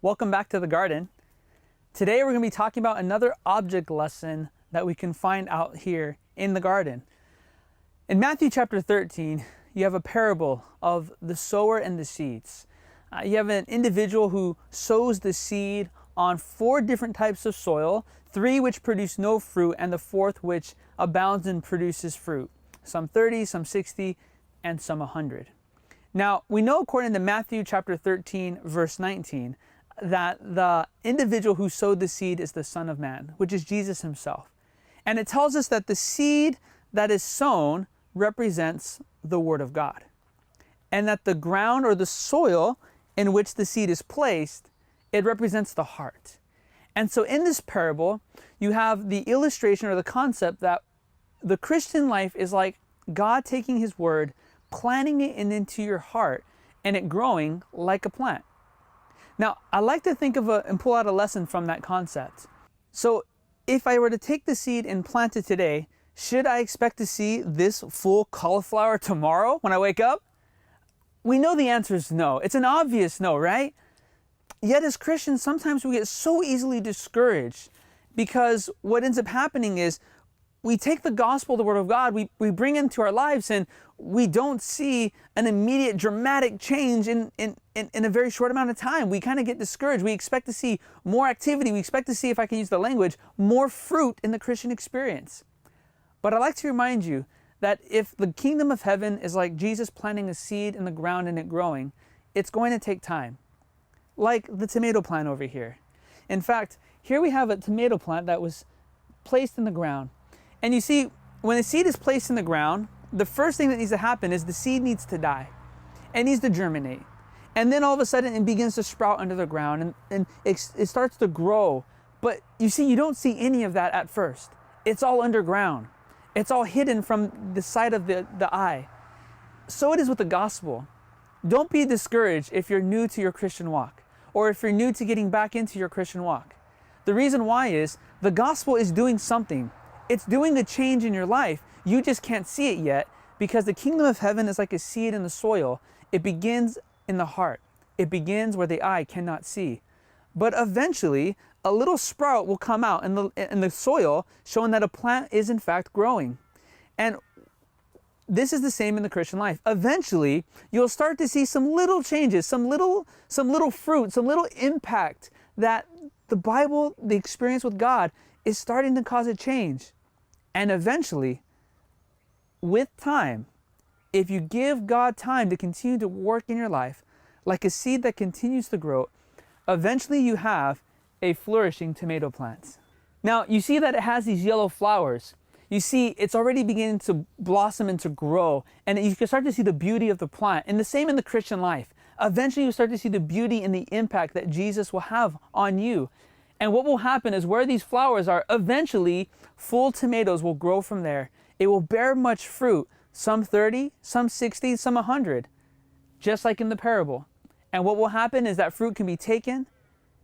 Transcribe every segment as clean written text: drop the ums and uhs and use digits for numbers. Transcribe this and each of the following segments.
Welcome back to the garden. Today we're going to be talking about another object lesson that we can find out here in the garden. In Matthew chapter 13, you have a parable of the sower and the seeds. You have an individual who sows the seed on 4 different types of soil, 3 which produce no fruit, and the 4th which abounds and produces fruit. Some 30, some 60, and some 100. Now, we know according to Matthew chapter 13, verse 19, that the individual who sowed the seed is the Son of Man, which is Jesus himself. And it tells us that the seed that is sown represents the Word of God. And that the ground or the soil in which the seed is placed, it represents the heart. And so in this parable, you have the illustration or the concept that the Christian life is like God taking His Word, planting it into your heart, and it growing like a plant. Now, I like to think of and pull out a lesson from that concept. So if I were to take the seed and plant it today, should I expect to see this full cauliflower tomorrow when I wake up? We know the answer is no. It's an obvious no, right? Yet as Christians, sometimes we get so easily discouraged because what ends up happening is we take the gospel, the Word of God, we bring it into our lives, and we don't see an immediate dramatic change in a very short amount of time. We kind of get discouraged. We expect to see more activity. We expect to see, if I can use the language, more fruit in the Christian experience. But I'd like to remind you that if the kingdom of heaven is like Jesus planting a seed in the ground and it growing, it's going to take time. Like the tomato plant over here. In fact, here we have a tomato plant that was placed in the ground. And you see, when a seed is placed in the ground, the first thing that needs to happen is the seed needs to die. It needs to germinate. And then all of a sudden it begins to sprout under the ground and it starts to grow. But you see, you don't see any of that at first. It's all underground. It's all hidden from the sight of the eye. So it is with the gospel. Don't be discouraged if you're new to your Christian walk, or if you're new to getting back into your Christian walk. The reason why is the gospel is doing something. It's doing a change in your life. You just can't see it yet because the kingdom of heaven is like a seed in the soil. It begins in the heart. It begins where the eye cannot see. But eventually, a little sprout will come out in the soil, showing that a plant is in fact growing. And this is the same in the Christian life. Eventually, you'll start to see some little changes, some little fruit, some little impact that the Bible, the experience with God, is starting to cause a change. And eventually, with time, if you give God time to continue to work in your life, like a seed that continues to grow, eventually you have a flourishing tomato plant. Now, you see that it has these yellow flowers. You see it's already beginning to blossom and to grow, and you can start to see the beauty of the plant. And the same in the Christian life. Eventually you start to see the beauty and the impact that Jesus will have on you. And what will happen is where these flowers are, eventually full tomatoes will grow from there. It will bear much fruit, some 30, some 60, some 100, just like in the parable. And what will happen is that fruit can be taken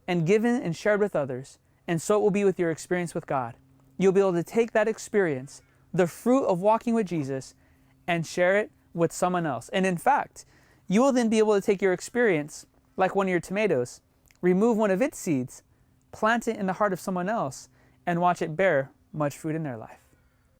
and given and shared with others. And so it will be with your experience with God. You'll be able to take that experience, the fruit of walking with Jesus, and share it with someone else. And in fact, you will then be able to take your experience, like one of your tomatoes, remove one of its seeds, plant it in the heart of someone else, and watch it bear much fruit in their life.